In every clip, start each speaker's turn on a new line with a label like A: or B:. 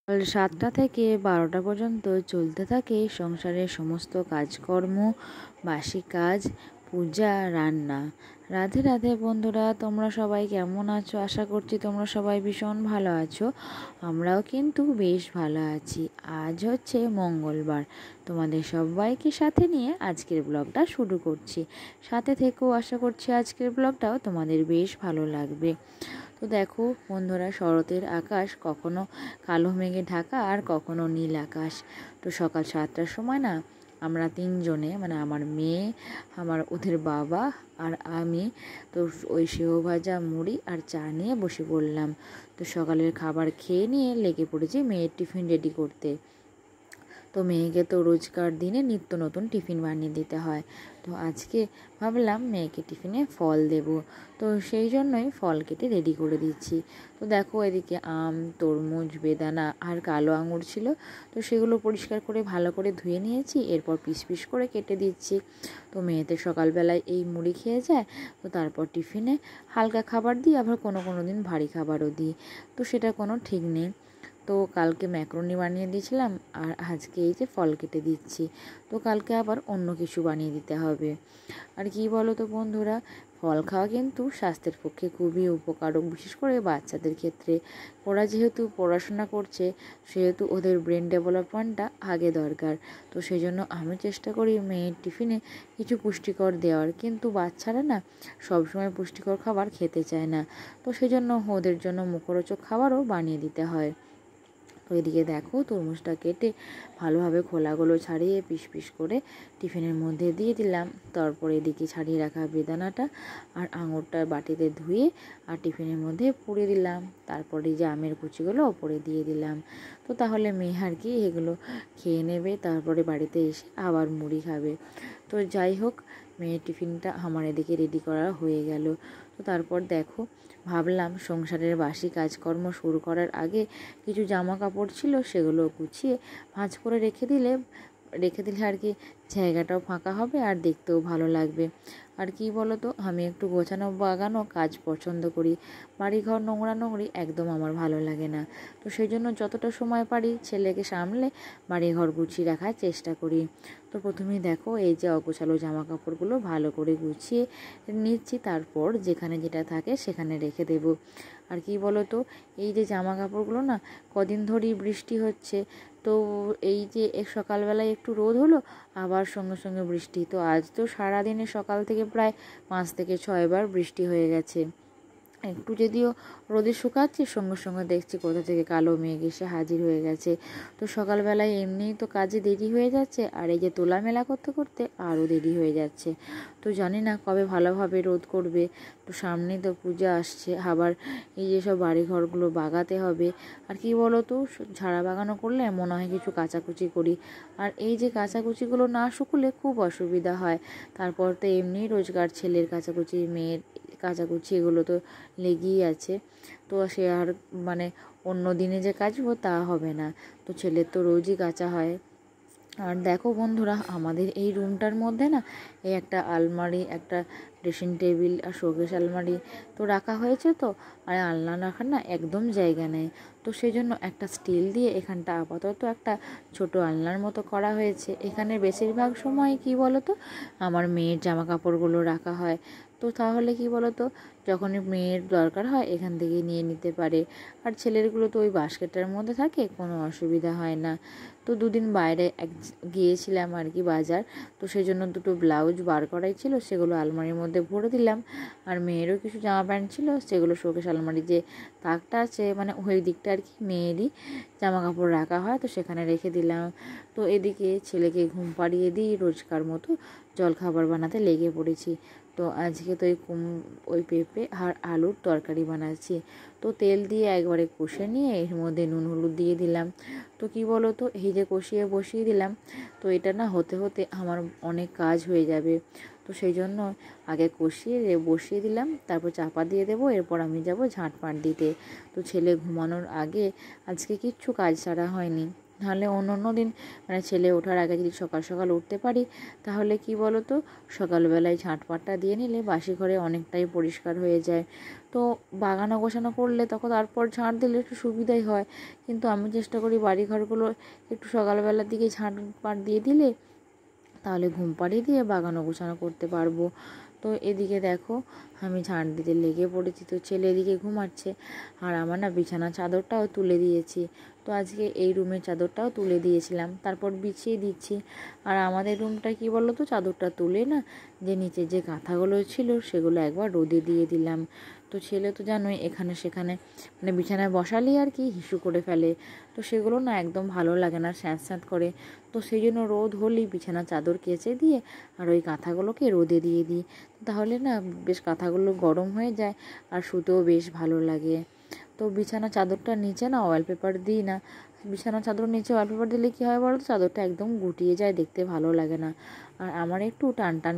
A: সকাল ৭টা থেকে ১২টা পর্যন্ত চলতে থাকে সংসারের সমস্ত কাজকর্ম, বাসি কাজ, পূজা, রান্না। রাধে রাধে বন্ধুরা, তোমরা সবাই কেমন আছো? আশা করছি তোমরা সবাই ভীষণ ভালো আছো। আমরাও কিন্তু বেশ ভালো আছি। আজ হচ্ছে মঙ্গলবার। তোমাদের সবাইকে সাথে নিয়ে আজকের ব্লগটা শুরু করছি। সাথে থেকেও আশা করছি আজকের ব্লগটাও তোমাদের বেশ ভালো লাগবে। তো দেখো বন্ধুরা, শরতের আকাশ কখনো কালো মেঘে ঢাকা আর কখনো নীল আকাশ। তো সকাল ৭টার সময় না আমরা তিনজনে, মানে আমার মেয়ে, আমার ওদের বাবা আর আমি, তো ওই সেও ভাজা মুড়ি আর চা নিয়ে বসে পড়লাম। তো সকালের খাবার খেয়ে নিয়ে লেগে পড়েছি মেয়ের টিফিন রেডি করতে। তো মেয়েকে তো রোজকার দিনে নিত্য নতুন টিফিন বানিয়ে দিতে হয়। তো আজকে ভাবলাম মেয়েকে টিফিনে ফল দেব। তো সেই জন্যই ফল কেটে রেডি করে দিচ্ছি। তো দেখো এদিকে আম, তরমুজ, বেদানা আর কালো আঙুর ছিল। তো সেগুলো পরিষ্কার করে ভালো করে ধুয়ে নিয়েছি, এরপর পিস পিস করে কেটে দিচ্ছি। তো মেয়েতে সকালবেলায় এই মুড়ি খেয়ে যায়, তো তারপর টিফিনে হালকা খাবার দিই, আবার কোনো দিন ভারী খাবারও দিই। তো সেটা কোনো ঠিক নেই। তো কালকে ম্যাকারনি বানিয়ে দিয়েছিলাম আর আজকে এই যে ফল কেটে দিচ্ছি। তো কালকে আবার অন্য কিছু বানিয়ে দিতে হবে। আর কি বলো তো বন্ধুরা, ফল খাওয়া কিন্তু স্বাস্থ্যের পক্ষে খুবই উপকারক, বিশেষ করে বাচ্চাদের ক্ষেত্রে। ওরা যেহেতু পড়াশোনা করছে, সেহেতু ওদের ব্রেন ডেভেলপমেন্টটা আগে দরকার। তো সেই জন্য আমি চেষ্টা করি মেয়ের টিফিনে কিছু পুষ্টিকর দেওয়ার, কিন্তু বাচ্চারা না সবসময় পুষ্টিকর খাবার খেতে চায় না। তো সেই জন্য ওদের জন্য মুখরোচক খাবারও বানিয়ে দিতে হয়। তো এদিকে দেখো তরমুজটা কেটে ভালোভাবে খোলাগুলো ছাড়িয়ে পিস পিস করে টিফিনের মধ্যে দিয়ে দিলাম। তারপর এদিকে ছাড়িয়ে রাখা বেদানাটা আর আঙুরটা বাটিতে ধুয়ে আর টিফিনের মধ্যে পুড়ে দিলাম। তারপরে যে আমের কুচিগুলো ওপরে দিয়ে দিলাম। তো তাহলে মেয়ে আর কি এগুলো খেয়ে নেবে, তারপরে বাড়িতে এসে আবার মুড়ি খাবে। তো যাই হোক, মেয়ের টিফিনটা আমার এদিকে রেডি করা হয়ে গেল। তো তারপর দেখো ভাবলাম সংসারের বাসি কাজকর্ম শুরু করার আগে কিছু জামা কাপড় ছিল সেগুলো গুছিয়ে ভাঁজ করে রেখে দিলে আর কি জায়গাটাও ফাঁকা হবে আর দেখতেও ভালো লাগবে। আর কি বলো তো, আমি একটু গোছানো বাগানো কাজ পছন্দ করি। বাড়িঘর নোংরা নোংরি একদম আমার ভালো লাগে না। তো সেই জন্য যতটা সময় পারি ছেলেকে সামলে বাড়িঘর গুছিয়ে রাখার চেষ্টা করি। তো প্রথমেই দেখো এই যে অগোছালো জামা কাপড়গুলো ভালো করে গুছিয়ে নিচ্ছি, তারপর যেখানে যেটা থাকে সেখানে রেখে দেব। আর কি বলো তো, এই যে জামা কাপড়গুলো না কদিন ধরেই বৃষ্টি হচ্ছে। তো এই যে সকালবেলায় একটু রোদ হলো, আবার সঙ্গে সঙ্গে বৃষ্টি। তো আজ তো সারাদিনে সকাল থেকে প্রায় 5 থেকে 6 বার বৃষ্টি হয়ে গেছে। একটু যদিও রোদে শুকাচ্ছি, সঙ্গে সঙ্গে দেখছি কোথা থেকে কালো মেঘ এসে হাজির হয়ে গেছে। তো সকালবেলায় এমনিই তো কাজে দেরি হয়ে যাচ্ছে, আর এই যে তোলা মেলা করতে করতে আরও দেরি হয়ে যাচ্ছে। তো জানি না কবে ভালোভাবে রোদ করবে। তো সামনেই তো পূজা আসছে, আবার এই যে সব বাড়িঘরগুলো বাগাতে হবে। আর কি বলো তো, ঝাড়া বাগানো করলে মনে হয় কিছু কাচাকুচি করি, আর এই যে কাচাকুচিগুলো না শুকলে খুব অসুবিধা হয়। তারপর তো এমনিই রোজগার ছেলের কাচাকুচি, মেয়ের কাচাকুচি, এগুলো তো লেগেই আছে। তো সে আর মানে অন্য দিনে যে কাচবো তা হবে না। তো ছেলের তো রোজই কাচা হয়। আর দেখো বন্ধুরা, আমাদের এই রুমটার মধ্যে না এই একটা আলমারি, একটা ড্রেসিং টেবিল আর শোকেস আলমারি তো রাখা হয়েছে। তো আর আলনা রাখার না একদম জায়গা নেই। তো সেই জন্য একটা স্টিল দিয়ে এখানটা আপাতত একটা ছোট আলনার মতো করা হয়েছে। এখানে বেশিরভাগ সময় কি বলো তো, আমার মেয়ের জামা কাপড়গুলো রাখা হয়। তো তাহলে কি বলো তো, যখনই মেয়ের দরকার হয় এখান থেকে নিয়ে নিতে পারে। আর ছেলেরগুলো তো ওই বাস্কেটের মধ্যে থাকে, কোনো অসুবিধা হয় না। তো দুদিন বাইরে গিয়েছিলাম আর কি বাজার। তো সেই জন্য দুটো ব্লাউজ বার করাই ছিল, সেগুলো আলমারির মধ্যে ভরে দিলাম। আর মেয়েরও কিছু জামা প্যান্ট ছিল, সেগুলো শোকেস আলমারি যে তাকটা আছে মানে ওই দিকটা আর কি মেয়েরই জামা কাপড় রাখা হয়, তো সেখানে রেখে দিলাম। তো এদিকে ছেলেকে ঘুম পাড়িয়ে দিই, রোজকার মতো জলখাবার বানাতে লেগে পড়েছি। তো আজকে তো ওই পেঁপে আর আলুর তরকারি বানাচ্ছি। তো তেল দিয়ে একবারে কষে নিয়ে এর মধ্যে নুন হলুদ দিয়ে দিলাম। তো কি বলো তো, এই যে কষিয়ে বসিয়ে দিলাম, তো এটা না হতে হতে আমার অনেক কাজ হয়ে যাবে। তো সেই জন্য আগে কষিয়ে বসিয়ে দিলাম, তারপর চাপা দিয়ে দেবো, এরপর আমি যাব ঝাঁটপাট দিতে। তো ছেলে ঘুমানোর আগে আজকে কিচ্ছু কাজ সারা হয়নি, নাহলে অন্য অন্য দিন মানে ছেলে ওঠার আগে যদি সকাল সকাল উঠতে পারি তাহলে কি বলো তো, সকালবেলায় ঝাঁটপাটটা দিয়ে নিলে বাসি ঘরে অনেকটাই পরিষ্কার হয়ে যায়। তো বাগানো গোছানো করলে তখন তারপর ঝাঁট দিলে একটু সুবিধাই হয়। কিন্তু আমি চেষ্টা করি বাড়িঘরগুলো একটু সকালবেলার দিকে ঝাঁটপাট দিয়ে দিলে তাহলে ঘুম পাড়িয়ে দিয়ে বাগানো গোছানো করতে পারবো। তো এদিকে দেখো আমি ঝাঁট দিতে লেগে পড়েছি, তো ছেলে এদিকে ঘুমাচ্ছে। আর আমার না বিছানা চাদরটাও তুলে দিয়েছি। তো আজকে এই রুমের চাদরটাও তুলে দিয়েছিলাম, তারপর বিছিয়ে দিচ্ছি। আর আমাদের রুমটা কি বলো তো, চাদরটা তুলে না যে নিচে যে কাঁথাগুলো ছিল সেগুলো একবার রোদে দিয়ে দিলাম। তো ছেলে তো জানোই এখানে সেখানে মানে বিছানায় বসালে আর কি হিসু করে ফেলে, তো সেগুলো না একদম ভালো লাগে না, স্যাঁত স্যাঁত করে। তো সেই জন্য রোদ হলেই বিছানা চাদর কেচে দিয়ে আর ওই কাঁথাগুলোকে রোদে দিয়ে দিই, তাহলে না বেশ কাঁথাগুলো গরম হয়ে যায় আর শুতেও বেশ ভালো লাগে। তো বিছানা চাদরটার নিচে না ওয়ালপেপার দিই না। বিছানা চাদর নিচে ওয়ালপেপার দিলে কী হয় বলো তো, চাদরটা একদম গুটিয়ে যায়, দেখতে ভালো লাগে না। আর আমার একটু টান টান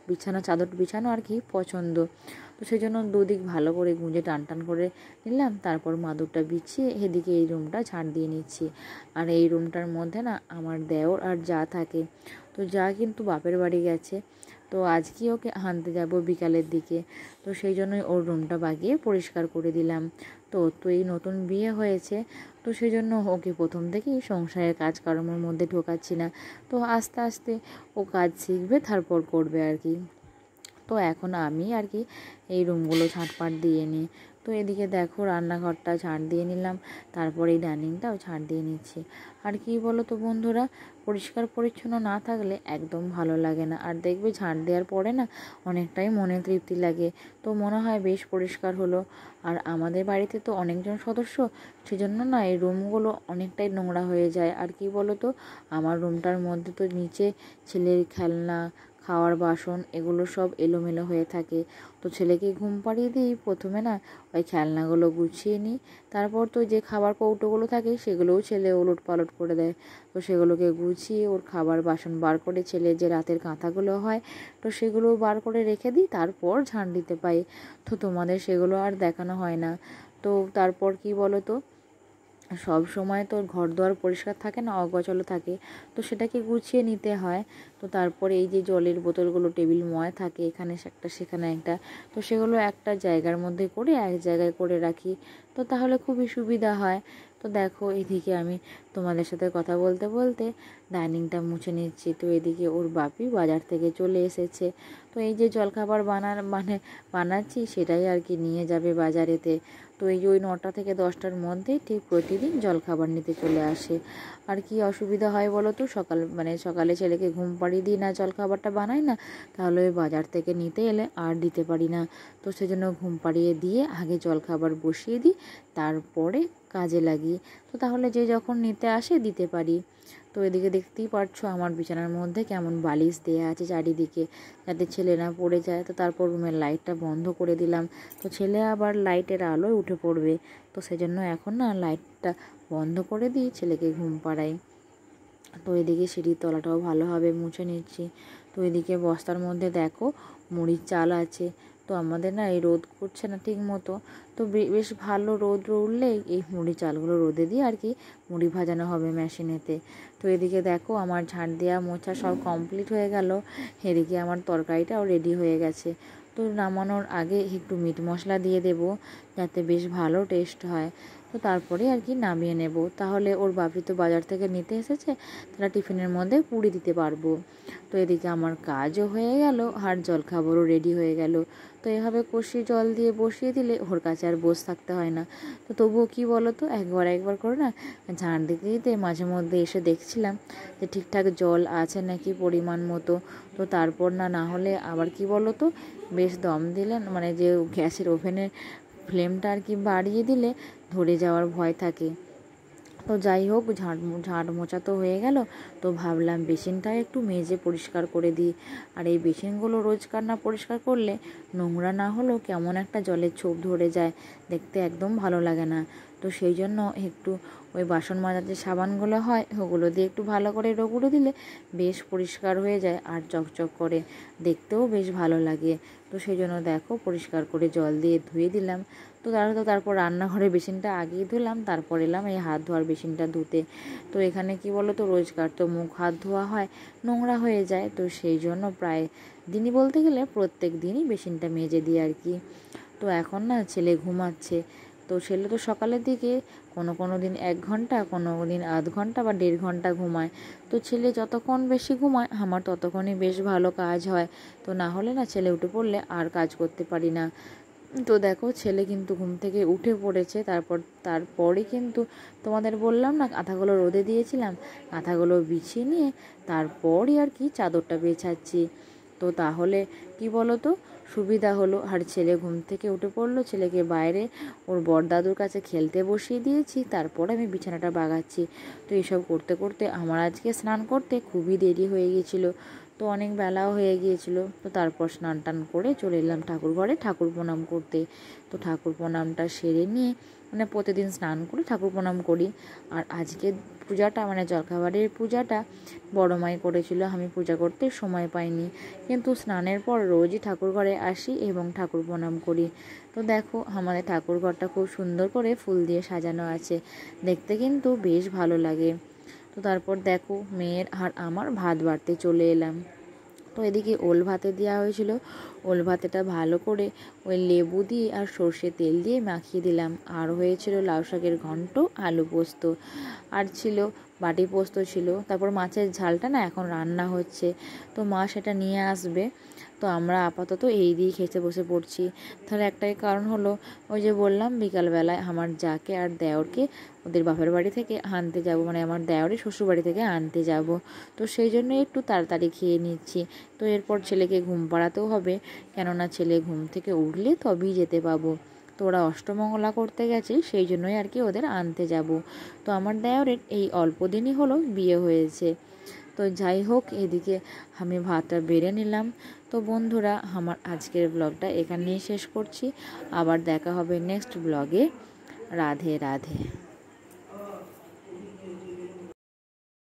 A: বিছানা চাদর বিছানো আর কি পছন্দ। তো সেই জন্য দুদিক ভালো করে গুঁজে টান টান করে নিলাম, তারপর মাদুরটা বিছিয়ে এদিকে এই রুমটা ঝাড় দিয়ে নিচ্ছি। আর এই রুমটার মধ্যে না আমার দেওর আর যা থাকে। তো যা কিন্তু বাপের বাড়ি গেছে, তো আজকে ওকে আনতে যাব বিকালের দিকে। তো সেই জন্যই ওর রুমটা বাগিয়ে পরিষ্কার করে দিলাম। তো এই নতুন বিয়ে হয়েছে, তো সেই জন্য ওকে প্রথম থেকেই সংসারের কাজকর্মের মধ্যে ঢোকাচ্ছি না। তো আস্তে আস্তে ও কাজ শিখবে, তারপর করবে আর কি। তো এখন আমি আর কি এই রুমগুলো ঝাঁটপাট দিয়ে নিই। তো এদিকে দেখো রান্নাঘরটা ঝাঁট দিয়ে নিলাম, তারপর এই ডাইনিংটাও ঝাঁট দিয়ে নিচ্ছি। আর কি বলো তো বন্ধুরা, পরিষ্কার পরিচ্ছন্ন না থাকলে একদম ভালো লাগে না। আর দেখবে ঝাঁট দেওয়ার পরে না অনেকটাই মনে তৃপ্তি লাগে, তো মনে হয় বেশ পরিষ্কার হলো। আর আমাদের বাড়িতে তো অনেকজন সদস্য, সেজন্য না এই রুমগুলো অনেকটাই নোংরা হয়ে যায়। আর কি বলো তো, আমার রুমটার মধ্যে তো নিচে ছেলের খেলনা, খাওয়ার বাসন এগুলো সব এলোমেলো হয়ে থাকে। তো ছেলেকে ঘুম পাড়িয়ে দিই প্রথমে না ওই খেলনাগুলো গুছিয়ে নিই, তারপর তো যে খাবার কৌটোগুলো থাকে সেগুলোও ছেলে ওলট পালট করে দেয়। তো সেগুলোকে গুছিয়ে ওর খাবার বাসন বার করে ছেলে যে রাতের কাঁথাগুলো হয় তো সেগুলোও বার করে রেখে দিই, তারপর ঝাঁট দিতে পাই। তো তোমাদের সেগুলো আর দেখানো হয় না। তো তারপর কি বলো তো, সব সময় তো ঘর দুয়ার পরিষ্কার থাকে না, অগোছালো থাকে, তো সেটাকে গুছিয়ে নিতে হয়। তো তারপরে এই যে জলের বোতলগুলো টেবিল ময় থাকে, এখানে একটা সেখানে একটা, তো সেগুলো একটা জায়গার মধ্যে করে এক জায়গায় করে রাখি, তো তাহলে খুবই সুবিধা হয়। তো দেখো এদিকে আমি তোমাদের সাথে কথা বলতে বলতে ডাইনিংটা মুছে নিচ্ছি। তো এদিকে ওর বাপি বাজার থেকে চলে এসেছে। তো এই যে জলখাবার বানাচ্ছি সেটাই আর কি নিয়ে যাবে বাজারেতে। তো এই যে ওই 9টা থেকে 10টার মধ্যেই ঠিক প্রতিদিন জলখাবার নিতে চলে আসে। আর কি অসুবিধা হয় বলো তো, সকালে ছেলেকে ঘুম পাড়িয়ে দিই না, জলখাবারটা বানাই না, তাহলে ওই বাজার থেকে নিতে এলে আর দিতে পারি না। তো সেজন্য ঘুম পাড়িয়ে দিয়ে আগে জলখাবার বসিয়ে দিই, তারপরে কাজে লাগি। তো তাহলে যে যখন নিতে আসে দিতে পারি। তো এদিকে দেখতেই পারছো আমার বিছানার মধ্যে কেমন বালিশ দেয়া আছে চারিদিকে, যাতে ছেলে না পড়ে যায়। তো তারপর রুমের লাইটটা বন্ধ করে দিলাম, তো ছেলে আবার লাইটের আলোয় উঠে পড়বে। তো সেজন্য এখন না লাইটটা বন্ধ করে দিয়ে ছেলেকে ঘুম পাড়াই। তো এদিকে সিঁড়ির তলাটাও ভালোভাবে মুছে নিচ্ছি। তো এদিকে বস্তার মধ্যে দেখো মুড়ির চাল আছে। তো আমাদের না এই রোদ করছে না ঠিক মতো, তো বেশ ভালো রোদ উঠলে এই মুড়ি চালগুলো রোদে দিয়ে আর কি মুড়ি ভাজানো হবে মেশিনেতে। তো এদিকে দেখো আমার ঝাঁট দেওয়া মোছা সব কমপ্লিট হয়ে গেল। এদিকে আমার তরকারিটাও রেডি হয়ে গেছে। তো নামানোর আগে একটু মিট মশলা দিয়ে দেব, যাতে বেশ ভালো টেস্ট হয়। তো তারপরে আর কি নামিয়ে নেব, তাহলে ওর বাপি তো বাজার থেকে নিতে এসেছে, তারা টিফিনের মধ্যে পুরি দিতে পারবো। তো এদিকে আমার কাজও হয়ে গেল আর জলখাবারও রেডি হয়ে গেল। তো এভাবে কষি জল দিয়ে বসিয়ে দিলে ওর কাছে আর বসে থাকতে হয় না। তো তবুও কি বলো তো, একবার করে না ঝাঁট দিতে দিতে মাঝে মধ্যে এসে দেখছিলাম যে ঠিকঠাক জল আছে নাকি পরিমাণ মতো। তো তারপর না হলে আবার কি বলো তো, বেশ দম দিলেন মানে যে গ্যাসের ওভেনের ফ্লেমটা আর কি বাড়িয়ে দিলে ধরে যাওয়ার ভয় থাকে। তো যাই হোক ঝাঁট মোছা তো হয়ে গেল। তো ভাবলাম বেসিনটা একটু মেজে পরিষ্কার করে দিই। আর এই বেসিনগুলো রোজকার না পরিষ্কার করলে নোংরা না হলেও কেমন একটা জলের ছোপ ধরে যায়, দেখতে একদম ভালো লাগে না। তো সেই জন্য একটু ওই বাসন মাজার যে সাবানগুলো হয় ওগুলো দিয়ে একটু ভালো করে রগড়ে দিলে বেশ পরিষ্কার হয়ে যায় আর চকচক করে, দেখতেও বেশ ভালো লাগে। তো সেই জন্য দেখো পরিষ্কার করে জল দিয়ে ধুয়ে দিলাম। তো তারপর রান্নাঘরে বেসিনটা আগেই ধুলাম, তারপর এলাম এই হাত ধোয়ার বেসিনটা ধুতে। তো এখানে কি বলো তো, রোজকার তো মুখ হাত ধোয়া হয়, নোংরা হয়ে যায়, তো সেই জন্য প্রায় দিনই বলতে গেলে প্রত্যেক দিনই বেসিনটা মেজে দিই আর কি। তো এখন না ছেলে ঘুমাচ্ছে, তো ছেলে তো সকালের দিকে কোনো দিন 1 ঘন্টা, কোনো দিন আধ ঘন্টা বা 1.5 ঘন্টা ঘুমায়। তো ছেলে যতক্ষণ বেশি ঘুমায় আমার ততক্ষণই বেশ ভালো কাজ হয়। তো না হলে না ছেলে উঠে পড়লে আর কাজ করতে পারি না। তো দেখো ছেলে কিন্তু ঘুম থেকে উঠে পড়েছে। তারপরে কিন্তু তোমাদের বললাম না কাঁথাগুলো রোদে দিয়েছিলাম, কাঁথাগুলো বিছিয়ে নিয়ে তারপরই আর কি চাদরটা বেছাচ্ছি। তো তাহলে কি বলো তো, সুবিধা হলো। আর ছেলে ঘুম থেকে উঠে পড়লো, ছেলেকে বাইরে ওর বড়দাদুর কাছে খেলতে বসিয়ে দিয়েছি, তারপরে আমি বিছানাটা বাগাচ্ছি। তো এইসব করতে করতে আমার আজকে স্নান করতে খুবই দেরি হয়ে গিয়েছিলো, তো অনেক বেলাও হয়ে গিয়েছিল। তো তারপর স্নান টান করে চলে এলাম ঠাকুর ঘরে ঠাকুর প্রণাম করতে। তো ঠাকুর প্রণামটা সেরে নিয়ে, মানে প্রতিদিন স্নান করে ঠাকুর প্রণাম করি। আর আজকে পূজাটা মানে জলখাবারের পূজাটা বড় মাই করেছিল, আমি পূজা করতে সময় পাইনি। কিন্তু স্নানের পর রোজই ঠাকুর ঘরে আসি এবং ঠাকুর প্রণাম করি। তো দেখো আমাদের ঠাকুর ঘরটা খুব সুন্দর করে ফুল দিয়ে সাজানো আছে, দেখতে কিন্তু বেশ ভালো লাগে। তো তারপর দেখো মেয়ের আর আমার ভাত বাড়তে চলে এলাম। তো এদিকে ওল ভাতে দেওয়া হয়েছিল, ওল ভাতেটা ভালো করে ওই লেবু দিয়ে আর সর্ষে তেল দিয়ে মাখিয়ে দিলাম। আর হয়েছিল লাউ শাকের ঘন্ট, আলু পোস্ত, আর ছিল বাটি পোস্ত ছিল। তারপর মাছের ঝালটা না এখন রান্না হচ্ছে, তো মা সেটা নিয়ে আসবে। তো আমরা আপাতত এই দিয়েই খেতে বসে পড়ছি। তাহলে একটাই কারণ হলো, ওই যে বললাম বিকালবেলায় আমার যাকে আর দেওরকে ওদের বাপের বাড়ি থেকে আনতে যাব, মানে আমার দেওরের শ্বশুর বাড়ি থেকে আনতে যাব। তো সেই জন্য একটু তাড়াতাড়ি খেয়ে নিচ্ছি। তো এরপর ছেলেকে ঘুম পাড়াতেও হবে, কেননা ছেলে ঘুম থেকে উঠলে তবেই যেতে পাবো। তো ওরা অষ্টমঙ্গলা করতে গেছে, সেই জন্যই আর কি ওদের আনতে যাব। তো আমার দেওরের এই অল্প দিনই হলো বিয়ে হয়েছে। তো যাই হোক, এদিকে আমি ভাতটা বেড়ে নিলাম। তো বন্ধুরা, আমার আজকের ব্লগটা এখানেই শেষ করছি। আবার দেখা হবে নেক্সট ব্লগে। রাধে রাধে।